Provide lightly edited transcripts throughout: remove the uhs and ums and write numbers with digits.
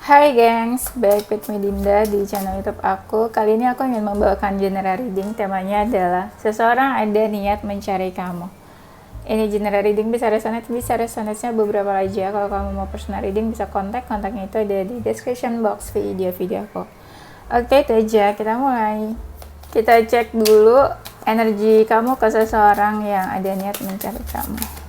Hai gengs, back with me Dinda di channel YouTube aku. Kali ini aku ingin membawakan general reading. Temanya adalah seseorang ada niat mencari kamu. Ini general reading bisa resonate-nya beberapa aja. Kalau kamu mau personal reading bisa kontaknya itu ada di description box video aku. Oke, itu aja, kita mulai. Kita cek dulu energi kamu ke seseorang yang ada niat mencari kamu.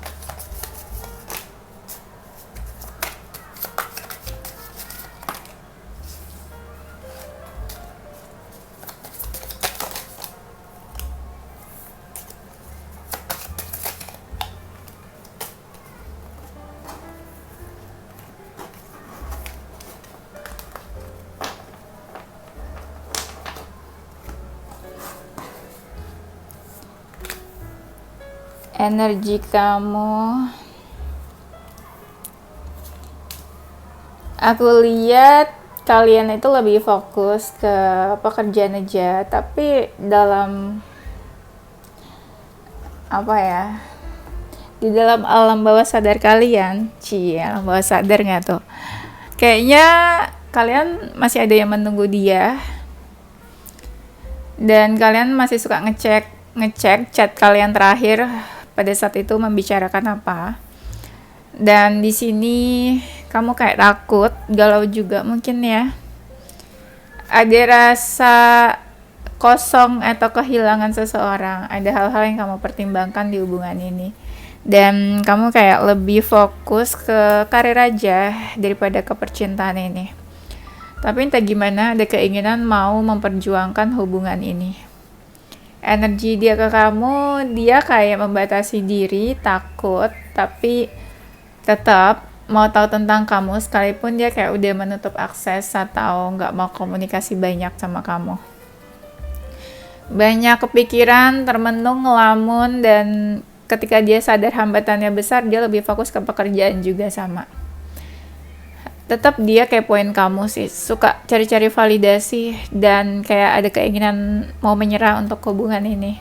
Energi kamu, aku lihat kalian itu lebih fokus ke pekerjaan aja, tapi dalam di dalam alam bawah sadar kalian, alam bawah sadar nggak tuh? Kayaknya kalian masih ada yang menunggu dia, dan kalian masih suka ngecek chat kalian terakhir pada saat itu membicarakan apa. Dan di sini kamu kayak takut, galau juga mungkin ya. Ada rasa kosong atau kehilangan seseorang. Ada hal-hal yang kamu pertimbangkan di hubungan ini. Dan kamu kayak lebih fokus ke karir aja daripada ke percintaan ini. Tapi entah gimana ada keinginan mau memperjuangkan hubungan ini. Energi dia ke kamu, dia kayak membatasi diri, takut, tapi tetap mau tahu tentang kamu sekalipun dia kayak udah menutup akses atau nggak mau komunikasi banyak sama kamu. Banyak kepikiran, termenung, ngelamun, dan ketika dia sadar hambatannya besar, dia lebih fokus ke pekerjaan juga sama. Tetap dia kepoin kamu sih, suka cari-cari validasi dan kayak ada keinginan mau menyerah untuk hubungan ini.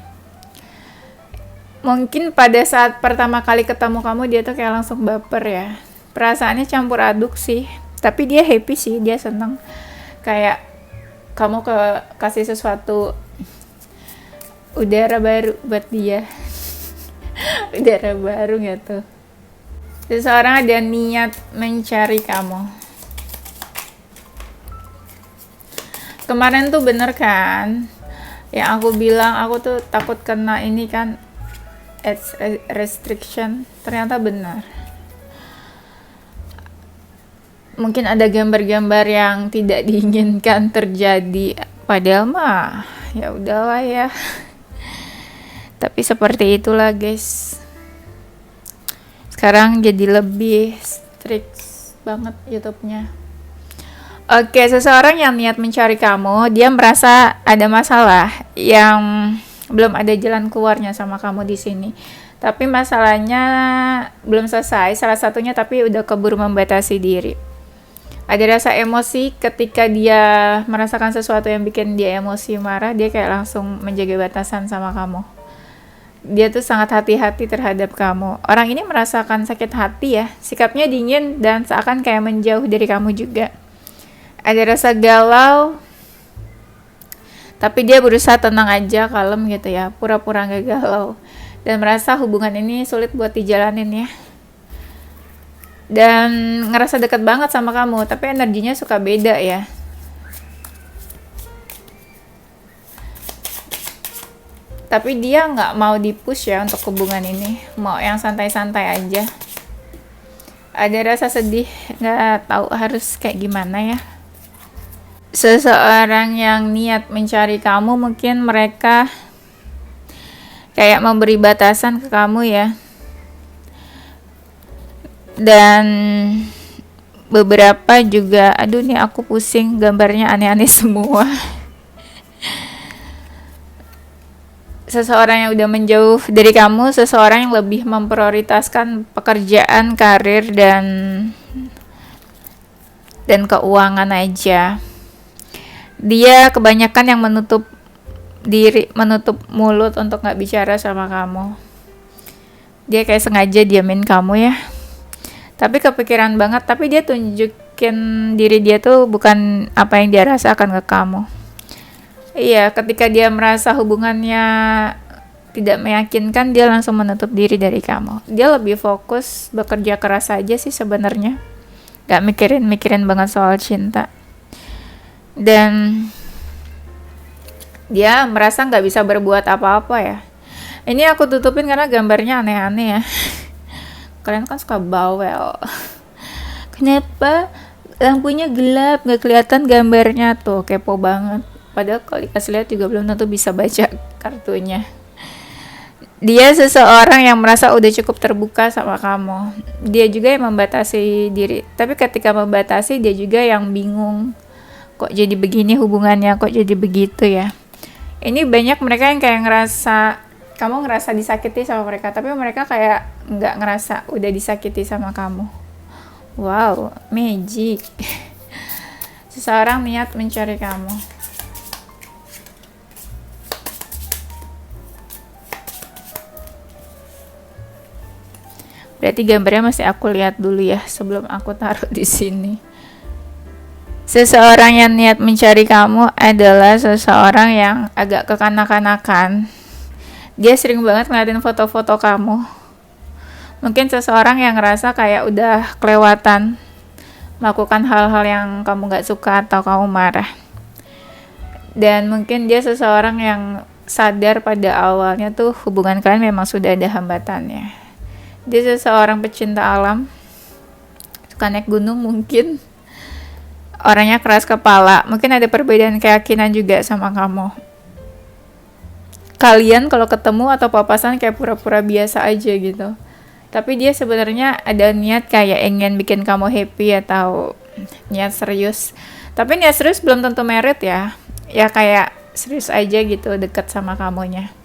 Mungkin pada saat pertama kali ketemu kamu dia tuh kayak langsung baper ya. Perasaannya campur aduk sih, tapi dia happy sih, dia seneng. Kayak kamu kasih sesuatu udara baru buat dia. Udara baru gitu. Seseorang ada niat mencari kamu. Kemarin tuh bener kan yang aku bilang aku tuh takut kena ini kan age restriction, ternyata benar. Mungkin ada gambar-gambar yang tidak diinginkan terjadi, padahal mah ya udahlah ya. Tapi seperti itulah guys. Sekarang jadi lebih strict banget YouTube-nya. Oke, seseorang yang niat mencari kamu, dia merasa ada masalah yang belum ada jalan keluarnya sama kamu di sini. Tapi masalahnya belum selesai, salah satunya tapi udah keburu membatasi diri. Ada rasa emosi ketika dia merasakan sesuatu yang bikin dia emosi, marah, dia kayak langsung menjaga batasan sama kamu. Dia tuh sangat hati-hati terhadap kamu. Orang ini merasakan sakit hati ya, sikapnya dingin dan seakan kayak menjauh dari kamu juga. Ada rasa galau, tapi dia berusaha tenang aja, kalem gitu ya, pura-pura gak galau. Dan merasa hubungan ini sulit buat dijalanin ya. Dan ngerasa dekat banget sama kamu, tapi energinya suka beda ya. Tapi dia gak mau di-push ya untuk hubungan ini, mau yang santai-santai aja. Ada rasa sedih, gak tahu harus kayak gimana ya. Seseorang yang niat mencari kamu, mungkin mereka kayak memberi batasan ke kamu ya. Dan beberapa juga, aduh nih aku pusing, gambarnya aneh-aneh semua. Seseorang yang udah menjauh dari kamu, seseorang yang lebih memprioritaskan pekerjaan, karir, dan keuangan aja. Dia kebanyakan yang menutup mulut untuk gak bicara sama kamu. Dia kayak sengaja diamin kamu ya. Tapi kepikiran banget, tapi dia nunjukin diri dia tuh bukan apa yang dia rasakan ke kamu. Iya, ketika dia merasa hubungannya tidak meyakinkan, dia langsung menutup diri dari kamu. Dia lebih fokus bekerja keras aja sih sebenarnya, gak mikirin banget soal cinta. Dan dia merasa gak bisa berbuat apa-apa ya. Ini aku tutupin karena gambarnya aneh-aneh ya. Kalian kan suka bawel. Kenapa lampunya gelap, gak kelihatan gambarnya tuh, kepo banget. Padahal kalau dikasih lihat juga belum tentu bisa baca kartunya. Dia seseorang yang merasa udah cukup terbuka sama kamu. Dia juga yang membatasi diri. Tapi ketika membatasi, dia juga yang bingung. Kok jadi begini hubungannya, kok jadi begitu ya. Ini banyak mereka yang kayak ngerasa, kamu ngerasa disakiti sama mereka, tapi mereka kayak nggak ngerasa udah disakiti sama kamu. Wow, magic. Seseorang niat mencari kamu. Berarti gambarnya masih aku lihat dulu ya sebelum aku taruh di sini. Seseorang yang niat mencari kamu adalah seseorang yang agak kekanak-kanakan. Dia sering banget ngeliatin foto-foto kamu. Mungkin seseorang yang ngerasa kayak udah kelewatan melakukan hal-hal yang kamu gak suka atau kamu marah. Dan mungkin dia seseorang yang sadar pada awalnya tuh hubungan kalian memang sudah ada hambatannya. Dia seseorang pecinta alam, suka naik gunung mungkin. Orangnya keras kepala, mungkin ada perbedaan keyakinan juga sama kamu. Kalian kalau ketemu atau papasan kayak pura-pura biasa aja gitu. Tapi dia sebenarnya ada niat kayak ingin bikin kamu happy atau niat serius. Tapi niat serius belum tentu merit ya. Ya kayak serius aja gitu deket sama kamunya.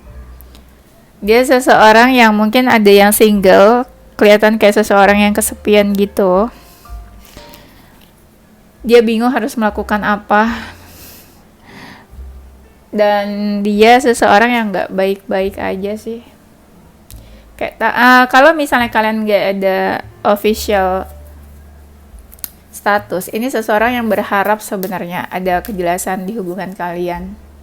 Dia seseorang yang mungkin ada yang single, kelihatan kayak seseorang yang kesepian gitu. Dia bingung harus melakukan apa. Dan dia seseorang yang gak baik-baik aja sih. Kayak kalau misalnya kalian gak ada official status, ini seseorang yang berharap sebenarnya ada kejelasan di hubungan kalian.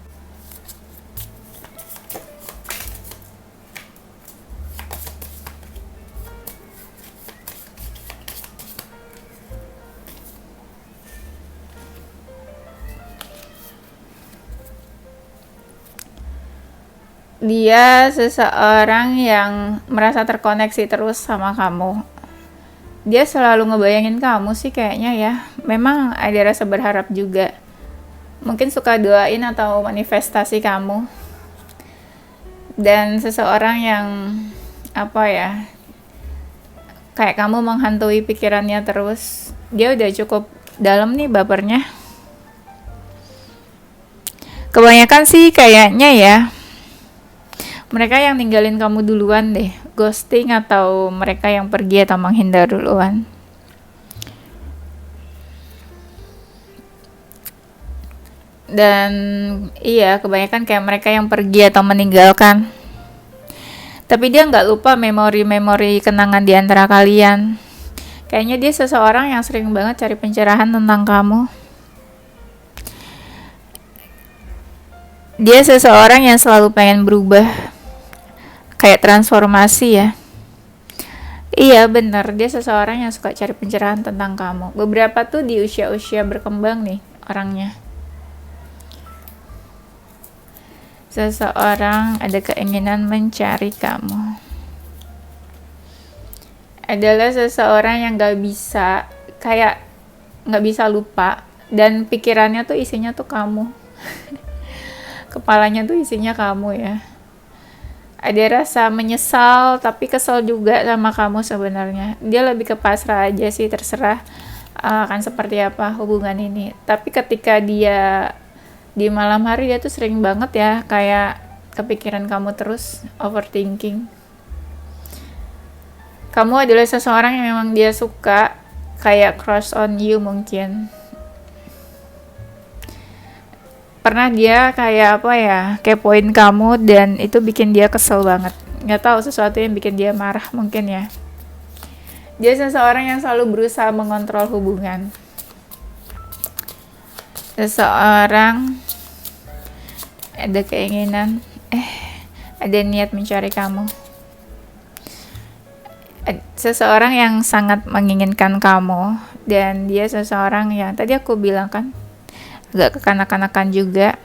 Dia seseorang yang merasa terkoneksi terus sama kamu. Dia selalu ngebayangin kamu sih kayaknya ya. Memang ada rasa berharap juga. Mungkin suka doain atau manifestasi kamu. Dan seseorang yang apa ya, kayak kamu menghantui pikirannya terus. Dia udah cukup dalam nih bapernya. Kebanyakan sih kayaknya ya, mereka yang ninggalin kamu duluan deh, ghosting atau mereka yang pergi atau menghindar duluan. Dan iya, kebanyakan kayak mereka yang pergi atau meninggalkan. Tapi dia nggak lupa memori-memori kenangan di antara kalian. Kayaknya dia seseorang yang sering banget cari pencerahan tentang kamu. Dia seseorang yang selalu pengen berubah. Kayak transformasi ya. Iya bener, dia seseorang yang suka cari pencerahan tentang kamu. Beberapa tuh di usia-usia berkembang nih orangnya. Seseorang ada keinginan mencari kamu. Adalah seseorang yang gak bisa lupa. Dan pikirannya tuh isinya tuh kamu. Kepalanya tuh isinya kamu ya. Ada rasa menyesal tapi kesel juga sama kamu sebenarnya. Dia lebih ke pasrah aja sih, terserah akan seperti apa hubungan ini. Tapi ketika dia di malam hari, dia tuh sering banget ya kayak kepikiran kamu terus, overthinking. Kamu adalah seseorang yang memang dia suka, kayak crush on you mungkin. Pernah dia kayak apa ya, kepoin kamu dan itu bikin dia kesel banget. Nggak tahu, sesuatu yang bikin dia marah mungkin ya. Dia seseorang yang selalu berusaha mengontrol hubungan. Seseorang ada keinginan, ada niat mencari kamu. Seseorang yang sangat menginginkan kamu, dan dia seseorang yang tadi aku bilang kan agak kekanak-kanakan juga.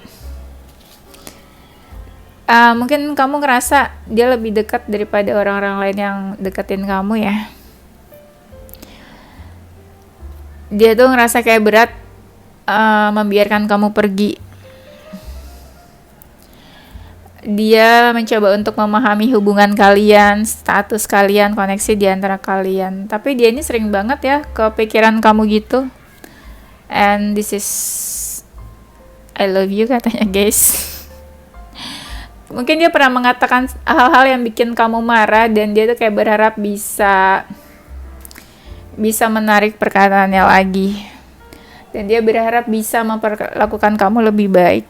Mungkin kamu ngerasa dia lebih dekat daripada orang-orang lain yang deketin kamu ya. Dia tuh ngerasa kayak berat membiarkan kamu pergi. Dia mencoba untuk memahami hubungan kalian, status kalian, koneksi di antara kalian. Tapi dia ini sering banget ya kepikiran kamu gitu. And this is I love you katanya guys. Mungkin dia pernah mengatakan hal-hal yang bikin kamu marah, dan dia tuh kayak berharap bisa menarik perkataannya lagi. Dan dia berharap bisa memperlakukan kamu lebih baik.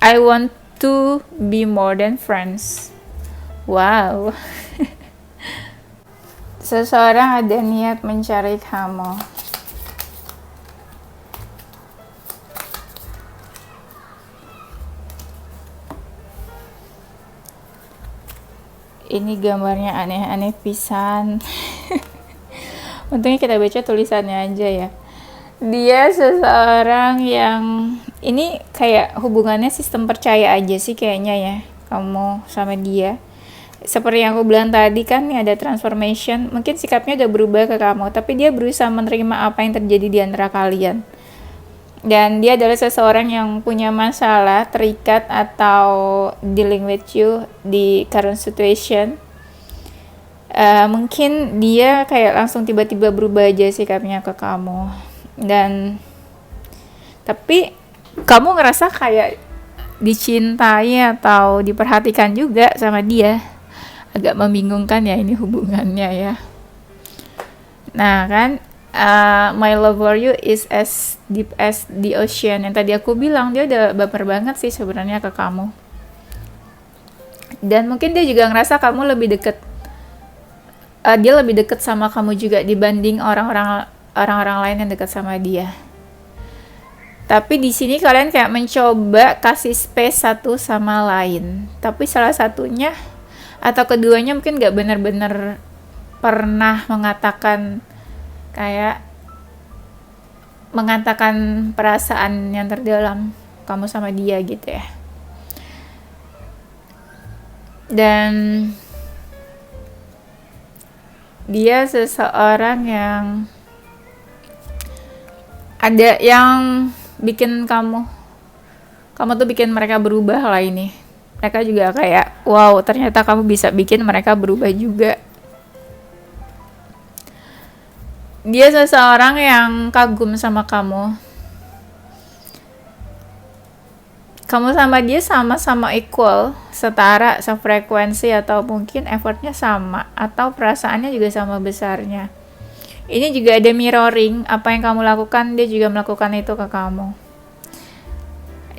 I want to be more than friends. Wow. Seseorang ada niat mencari kamu. Ini gambarnya aneh-aneh pisan. Untungnya kita baca tulisannya aja ya. Dia seseorang yang ini kayak hubungannya sistem percaya aja sih kayaknya ya, kamu sama dia. Seperti yang aku bilang tadi kan, nih ada transformation. Mungkin sikapnya udah berubah ke kamu, tapi dia berusaha menerima apa yang terjadi di antara kalian. Dan dia adalah seseorang yang punya masalah, terikat atau dealing with you di current situation. Mungkin dia kayak langsung tiba-tiba berubah aja sikapnya ke kamu. Dan tapi kamu ngerasa kayak dicintai atau diperhatikan juga sama dia. Agak membingungkan ya ini hubungannya ya. Nah kan, my love for you is as deep as the ocean. Yang tadi aku bilang, dia udah baper banget sih sebenarnya ke kamu. Dan mungkin dia juga ngerasa kamu lebih deket, dia lebih deket sama kamu juga dibanding orang-orang lain yang dekat sama dia. Tapi di sini kalian kayak mencoba kasih space satu sama lain. Tapi salah satunya atau keduanya mungkin gak benar-benar pernah mengatakan perasaan yang terdalam kamu sama dia gitu ya. Dan dia seseorang yang ada yang bikin kamu tuh bikin mereka berubah lah ini. Mereka juga kayak, wow, ternyata kamu bisa bikin mereka berubah juga. Dia seseorang yang kagum sama kamu. Kamu sama dia sama-sama equal, setara, sefrekuensi, atau mungkin effortnya sama, atau perasaannya juga sama besarnya. Ini juga ada mirroring, apa yang kamu lakukan, dia juga melakukan itu ke kamu.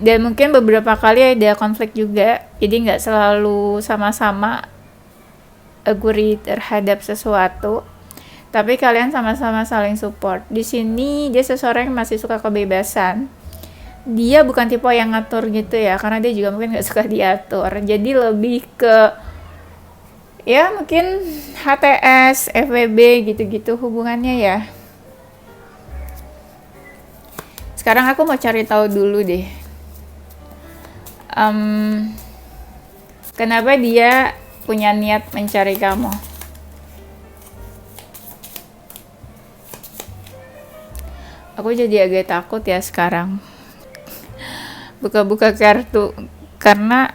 Dan mungkin beberapa kali ada konflik juga, jadi nggak selalu sama-sama agree terhadap sesuatu, tapi kalian sama-sama saling support. Di sini dia seseorang yang masih suka kebebasan. Dia bukan tipe yang ngatur gitu ya, karena dia juga mungkin nggak suka diatur. Jadi lebih ke ya mungkin HTS, FWB gitu-gitu hubungannya ya. Sekarang aku mau cari tahu dulu deh. Kenapa dia punya niat mencari kamu? Aku jadi agak takut ya sekarang buka-buka kartu, karena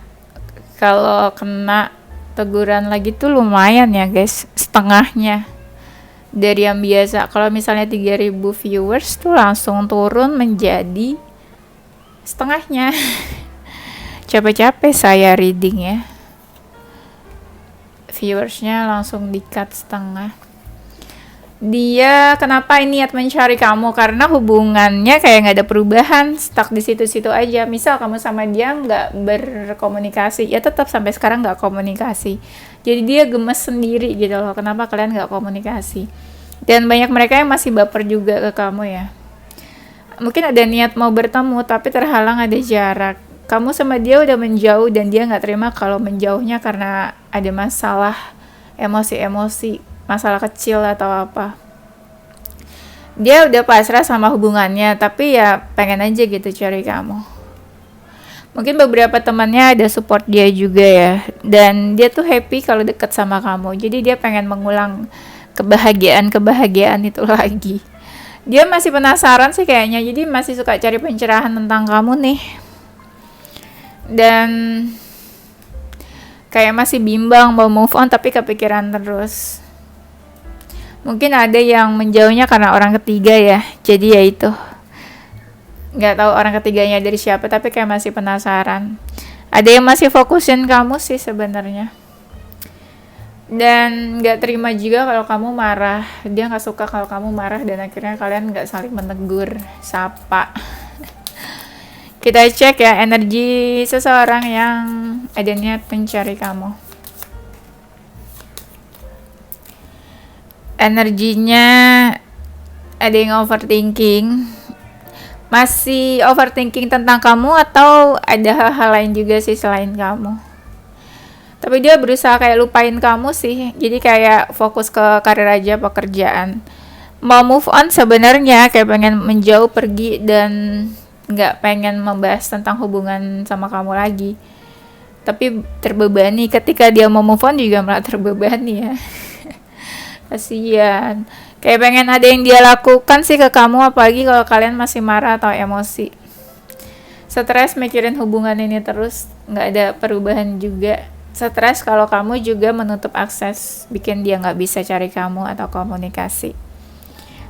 kalau kena teguran lagi tuh lumayan ya guys, setengahnya dari yang biasa. Kalau misalnya 3.000 viewers tuh langsung turun menjadi setengahnya. Capek-capek saya reading ya, viewersnya langsung di-cut setengah. Dia kenapa niat mencari kamu? Karena hubungannya kayak nggak ada perubahan, stuck di situ-situ aja. Misal kamu sama dia nggak berkomunikasi, ya tetap sampai sekarang nggak komunikasi. Jadi dia gemes sendiri gitu loh, kenapa kalian nggak komunikasi. Dan banyak mereka yang masih baper juga ke kamu ya. mungkin ada niat mau bertemu tapi terhalang ada jarak. Kamu sama dia udah menjauh dan dia nggak terima kalau menjauhnya karena ada masalah emosi-emosi, masalah kecil atau apa. Dia udah pasrah sama hubungannya, tapi ya pengen aja gitu cari kamu. Mungkin beberapa temannya ada support dia juga ya, dan dia tuh happy kalau deket sama kamu. Jadi dia pengen mengulang kebahagiaan itu lagi. Dia masih penasaran sih kayaknya, jadi masih suka cari pencerahan tentang kamu nih. Dan kayak masih bimbang mau move on tapi kepikiran terus. Mungkin ada yang menjauhnya karena orang ketiga ya, jadi ya itu, nggak tahu orang ketiganya dari siapa tapi kayak masih penasaran. Ada yang masih fokusin kamu sih sebenarnya, dan nggak terima juga kalau kamu marah. Dia nggak suka kalau kamu marah dan akhirnya kalian nggak saling menegur, sapa. Kita cek ya energi seseorang yang ada niat mencari kamu. Energinya ada yang overthinking. Masih overthinking tentang kamu atau ada hal-hal lain juga sih selain kamu? Tapi dia berusaha kayak lupain kamu sih. Jadi kayak fokus ke karir aja, pekerjaan. Mau move on sebenarnya, kayak pengen menjauh pergi dan nggak pengen membahas tentang hubungan sama kamu lagi. Tapi terbebani, ketika dia mau move on juga malah terbebani ya. Kasian. Kayak pengen ada yang dia lakukan sih ke kamu, apalagi kalau kalian masih marah atau emosi. Stres mikirin hubungan ini terus, nggak ada perubahan juga. Stres kalau kamu juga menutup akses, bikin dia nggak bisa cari kamu atau komunikasi.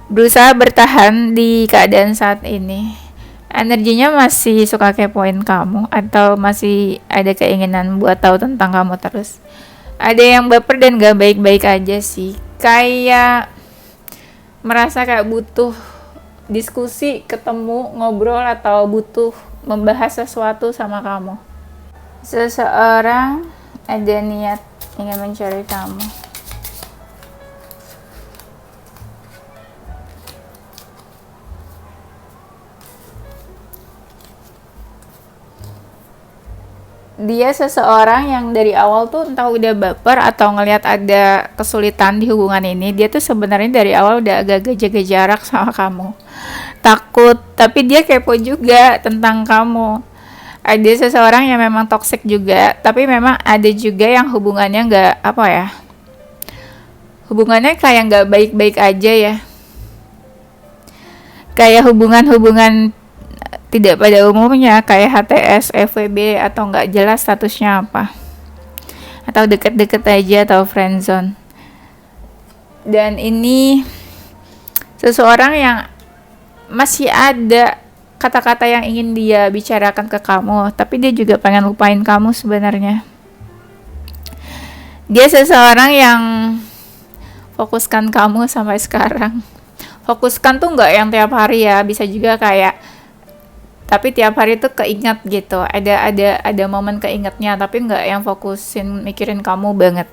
Berusaha bertahan di keadaan saat ini. Energinya masih suka kepoin kamu atau masih ada keinginan buat tahu tentang kamu terus. Ada yang baper dan gak baik-baik aja sih. Kayak merasa kayak butuh diskusi, ketemu, ngobrol, atau butuh membahas sesuatu sama kamu. Seseorang ada niat ingin mencari kamu. Dia seseorang yang dari awal tuh entah udah baper atau ngelihat ada kesulitan di hubungan ini, dia tuh sebenarnya dari awal udah agak-agak jaga jarak sama kamu. Takut, tapi dia kepo juga tentang kamu. Ada seseorang yang memang toxic juga, tapi memang ada juga yang hubungannya nggak apa ya, hubungannya kayak nggak baik-baik aja ya. Kayak hubungan-hubungan tidak pada umumnya, kayak HTS, FWB, atau nggak jelas statusnya apa, atau deket-deket aja, atau friendzone. Dan ini seseorang yang masih ada kata-kata yang ingin dia bicarakan ke kamu, tapi dia juga pengen lupain kamu sebenarnya. Dia seseorang yang fokuskan kamu sampai sekarang. Fokuskan tuh nggak yang tiap hari ya, bisa juga kayak tapi tiap hari tuh keinget gitu, ada momen keingetnya, tapi nggak yang fokusin mikirin kamu banget,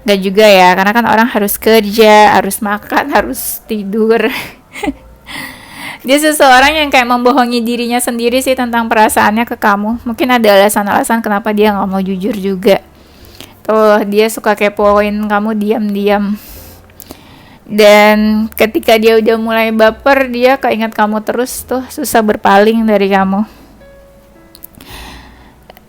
nggak juga ya, karena kan orang harus kerja, harus makan, harus tidur. Dia seseorang yang kayak membohongi dirinya sendiri sih tentang perasaannya ke kamu. Mungkin ada alasan-alasan kenapa dia nggak mau jujur juga. Tuh, dia suka kepoin kamu diam-diam. Dan ketika dia udah mulai baper, dia keinget kamu terus tuh, susah berpaling dari kamu.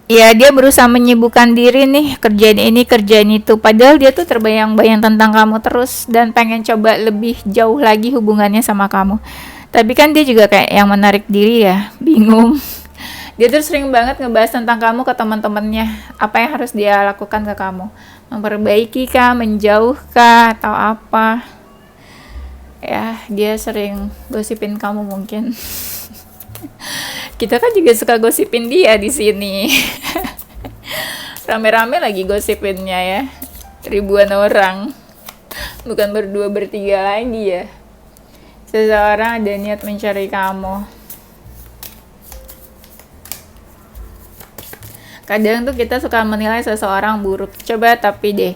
Ya, dia berusaha menyibukkan diri nih, kerjaan ini, kerjaan itu. Padahal dia tuh terbayang-bayang tentang kamu terus dan pengen coba lebih jauh lagi hubungannya sama kamu. Tapi kan dia juga kayak yang menarik diri ya, bingung. Dia tuh sering banget ngebahas tentang kamu ke teman-temannya. Apa yang harus dia lakukan ke kamu? Memperbaiki kah, menjauh kah, atau apa? Ya, dia sering gosipin kamu mungkin. Kita kan juga suka gosipin dia di sini. Rame-rame lagi gosipinnya ya. Ribuan orang. Bukan berdua bertiga lagi ya. Seseorang ada niat mencari kamu. Kadang tuh kita suka menilai seseorang buruk. Coba tapi deh,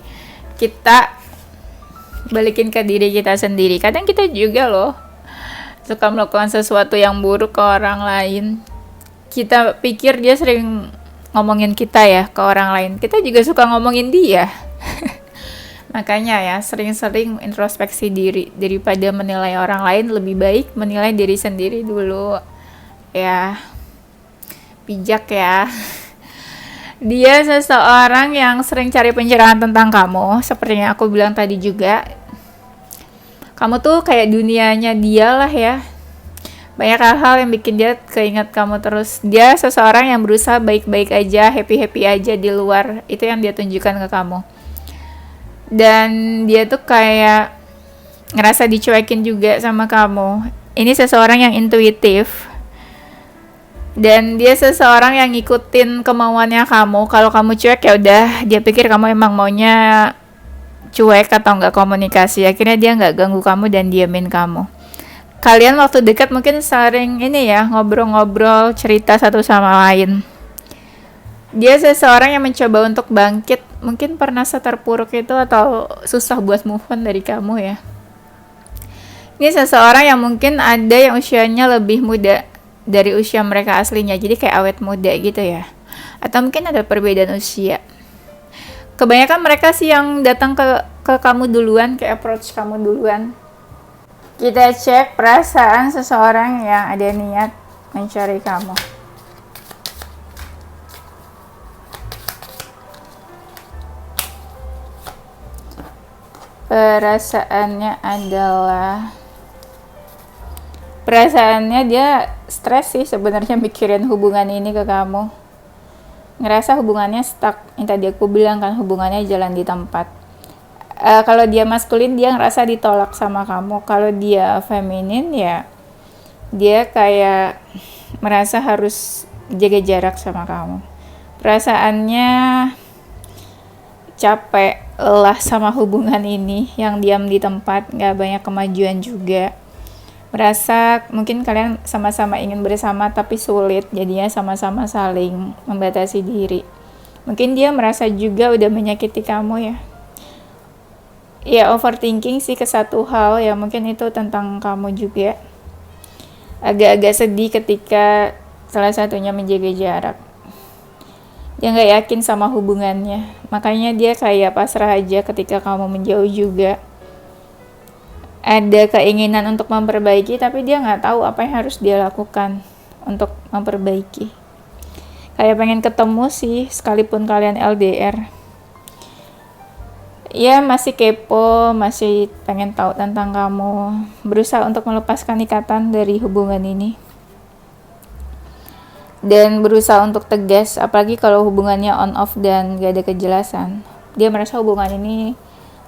kita balikin ke diri kita sendiri. Kadang kita juga loh suka melakukan sesuatu yang buruk ke orang lain. Kita pikir dia sering ngomongin kita ya ke orang lain. Kita juga suka ngomongin dia. Makanya ya, sering-sering introspeksi diri. Daripada menilai orang lain, lebih baik menilai diri sendiri dulu. Ya, bijak ya. Dia seseorang yang sering cari pencerahan tentang kamu. Seperti yang aku bilang tadi juga. Kamu tuh kayak dunianya dia lah ya. Banyak hal-hal yang bikin dia keinget kamu terus. Dia seseorang yang berusaha baik-baik aja, happy-happy aja di luar. Itu yang dia tunjukkan ke kamu. Dan dia tuh kayak ngerasa dicuekin juga sama kamu. Ini seseorang yang intuitif. Dan dia seseorang yang ngikutin kemauannya kamu. Kalau kamu cuek ya udah, dia pikir kamu emang maunya cuek atau nggak komunikasi. Akhirnya dia nggak ganggu kamu dan diamin kamu. Kalian waktu dekat mungkin sering ini ya, ngobrol-ngobrol, cerita satu sama lain. Dia seseorang yang mencoba untuk bangkit. Mungkin pernah terpuruk itu atau susah buat move on dari kamu ya. Ini seseorang yang mungkin ada yang usianya lebih muda dari usia mereka aslinya. Jadi kayak awet muda gitu ya. Atau mungkin ada perbedaan usia. Kebanyakan mereka sih yang datang ke kamu duluan, ke approach kamu duluan. Kita cek perasaan seseorang yang ada niat mencari kamu. Perasaannya dia stres sih sebenarnya mikirin hubungan ini ke kamu. Ngerasa hubungannya stuck. Yang tadi aku bilang kan, hubungannya jalan di tempat. Kalau dia maskulin, dia ngerasa ditolak sama kamu. Kalau dia feminin ya dia kayak merasa harus jaga jarak sama kamu. Perasaannya capek, lelah sama hubungan ini yang diam di tempat, gak banyak kemajuan juga. Merasa mungkin kalian sama-sama ingin bersama tapi sulit, jadinya sama-sama saling membatasi diri. Mungkin dia merasa juga udah menyakiti kamu ya. Ya overthinking sih ke satu hal ya, mungkin itu tentang kamu juga. Agak-agak sedih ketika salah satunya menjaga jarak. Dia gak yakin sama hubungannya, makanya dia kayak pasrah aja ketika kamu menjauh juga. Ada keinginan untuk memperbaiki, tapi dia gak tahu apa yang harus dia lakukan untuk memperbaiki. Kayak pengen ketemu sih, sekalipun kalian LDR. Ya masih kepo, masih pengen tahu tentang kamu, berusaha untuk melepaskan ikatan dari hubungan ini. Dan berusaha untuk tegas, apalagi kalau hubungannya on off dan gak ada kejelasan. Dia merasa hubungan ini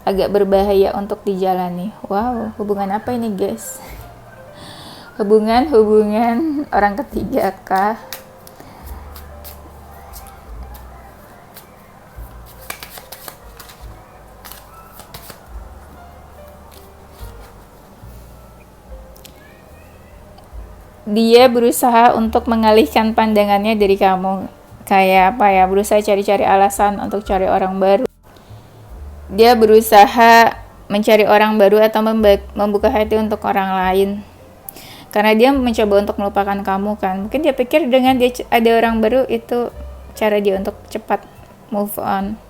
agak berbahaya untuk dijalani. Wow, hubungan apa ini guys? Hubungan orang ketiga kah? Dia berusaha untuk mengalihkan pandangannya dari kamu. Kayak apa ya, berusaha cari-cari alasan untuk cari orang baru. Dia berusaha mencari orang baru atau membuka hati untuk orang lain. Karena dia mencoba untuk melupakan kamu kan. Mungkin dia pikir dengan dia ada orang baru itu cara dia untuk cepat move on.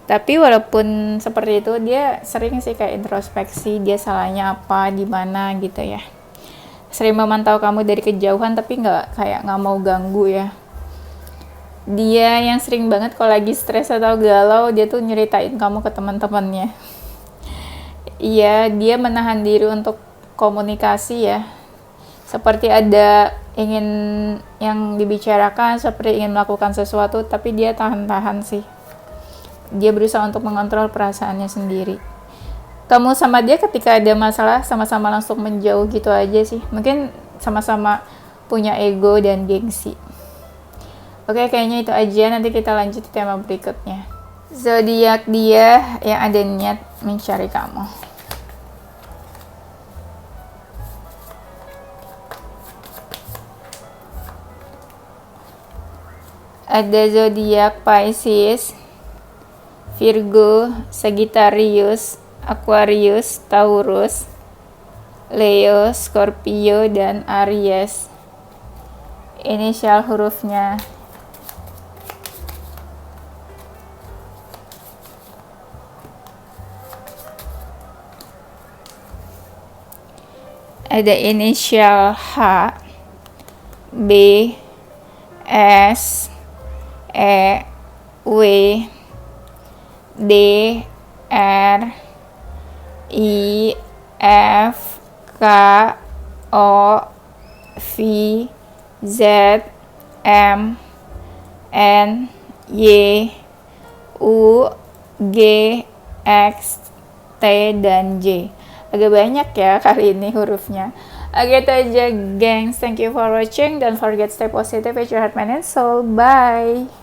Tapi walaupun seperti itu, dia sering sih kayak introspeksi, dia salahnya apa, di mana gitu ya. Sering memantau kamu dari kejauhan tapi nggak mau ganggu ya. Dia yang sering banget kalau lagi stres atau galau, dia tuh nyeritain kamu ke teman-temannya. Iya, dia menahan diri untuk komunikasi ya. Seperti ada ingin yang dibicarakan, seperti ingin melakukan sesuatu, tapi dia tahan-tahan sih. Dia berusaha untuk mengontrol perasaannya sendiri. Kamu sama dia ketika ada masalah sama-sama langsung menjauh gitu aja sih. Mungkin sama-sama punya ego dan gengsi. Oke, kayaknya itu aja. Nanti kita lanjut ke tema berikutnya. Zodiak dia yang ada niat mencari kamu. Ada zodiak Pisces, Virgo, Sagittarius, Aquarius, Taurus, Leo, Scorpio, dan Aries. Inisial hurufnya. Ada inisial H, B, S, E, W, D, R, I, F, K, O, V, Z, M, N, Y, U, G, X, T, dan J. Agak banyak ya kali ini hurufnya. Oke, itu aja gengs. Thank you for watching. Don't forget stay positive with your heart, mind, and soul. Bye.